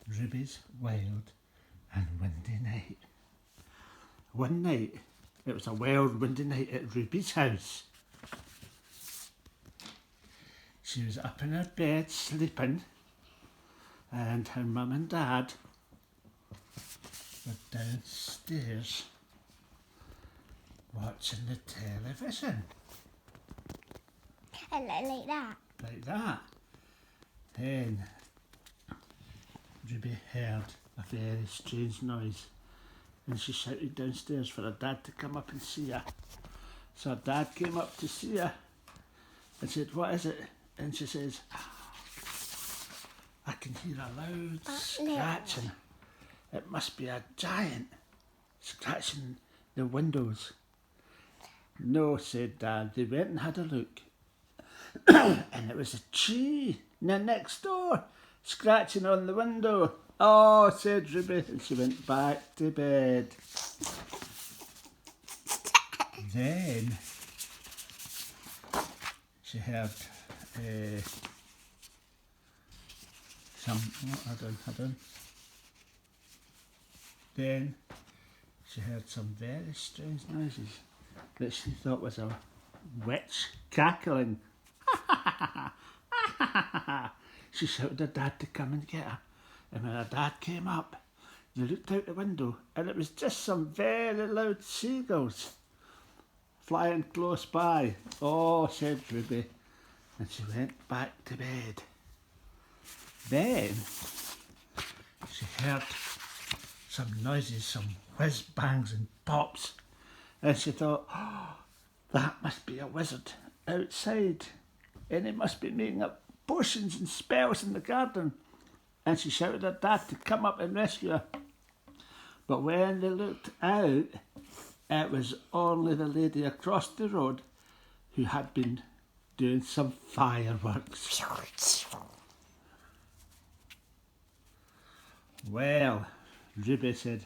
Ruby's wild and windy night. One night, it was a wild, windy night at Ruby's house. She was up in her bed sleeping, and her mum and dad were downstairs watching the television. Like that. Like that. Then Ruby heard a very strange noise, and she shouted downstairs for her dad to come up and see her. So her dad came up to see her and said, "What is it?" And she says, "I can hear a loud scratching. It must be a giant scratching the windows." "No," said Dad. They went and had a look. And it was a tree next door scratching on the window. "Oh," said Ruby, and she went back to bed. Then she heard Then she heard some very strange noises that she thought was a witch cackling. She shouted her dad to come and get her. And when her dad came up, they looked out the window, and it was just some very loud seagulls flying close by. "Oh," said Ruby, and she went back to bed. Then she heard some noises, some whiz bangs and pops, and she thought, "Oh, that must be a wizard outside, and he must be making up potions and spells in the garden." And she shouted at Dad to come up and rescue her. But when they looked out, it was only the lady across the road who had been doing some fireworks. "Well," Ruby said,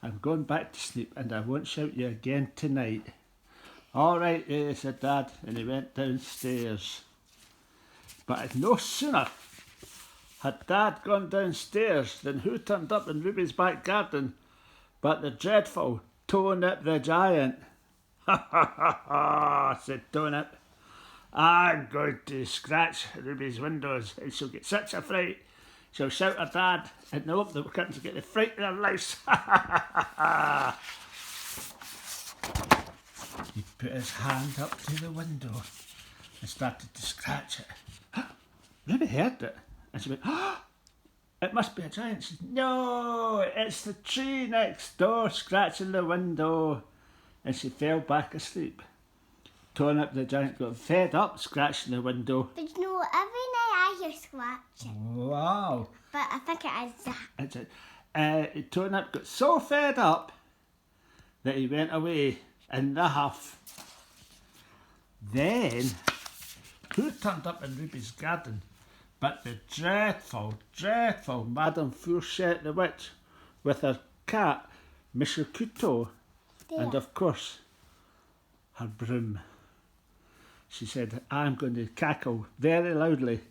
"I'm going back to sleep, and I won't shout you again tonight." "All right," said Dad, and he went downstairs. But no sooner had Dad gone downstairs than who turned up in Ruby's back garden but the dreadful Toe-Nip the Giant. "Ha ha ha ha," said Toe-Nip. "I'm going to scratch Ruby's windows, and she'll get such a fright. She'll shout her dad, and they'll open the curtains to get the fright in her life." He put his hand up to the window and started to scratch it. Ruby heard it, and she went, "Oh, it must be a giant." She said, "No, it's the tree next door scratching the window." And she fell back asleep. Toe-Nip the Giant got fed up scratching the window. But you know, every night I hear scratching. Wow. But I think it is that. Toe-Nip got so fed up that he went away in the huff. Then, who turned up in Ruby's garden but the dreadful, dreadful Madame Fourchette the Witch with her cat, Monsieur Couteau, and of course, her broom. She said, "I'm going to cackle very loudly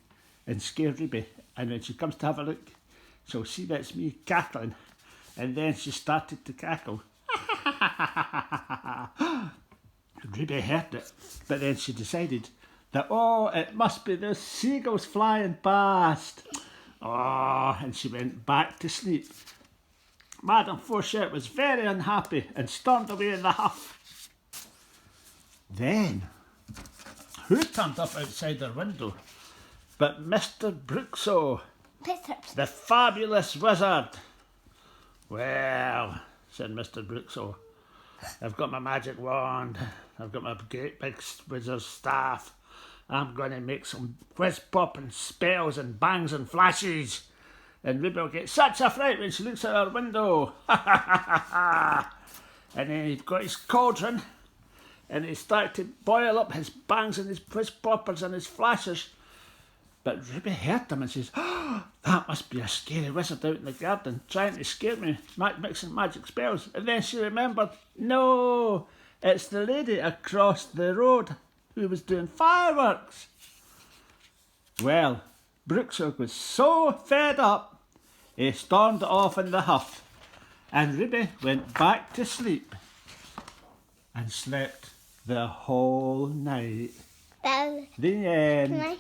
and scare Ruby, and when she comes to have a look, she'll see that it's me cackling." And then she started to cackle. Ruby heard it, but then she decided that, "Oh, it must be the seagulls flying past." Oh, and she went back to sleep. Madame Fourchette was very unhappy and stormed away in the huff. Then, who turned up outside her window but Mr. Brooksaw, the fabulous wizard? "Well," said Mr. Brooksaw, "I've got my magic wand, I've got my great big wizard's staff. I'm going to make some whiz-popping spells and bangs and flashes, and Ruby will get such a fright when she looks out her window." And then he'd got his cauldron, and he started to boil up his bangs and his whiz-poppers and his flashes. But Ruby heard them and says, "Oh, that must be a scary wizard out in the garden trying to scare me, mixing magic spells." And then she remembered, no, it's the lady across the road who was doing fireworks. Well, Brooksaw was so fed up, he stormed off in the huff, and Ruby went back to sleep and slept the whole night. Can The end. I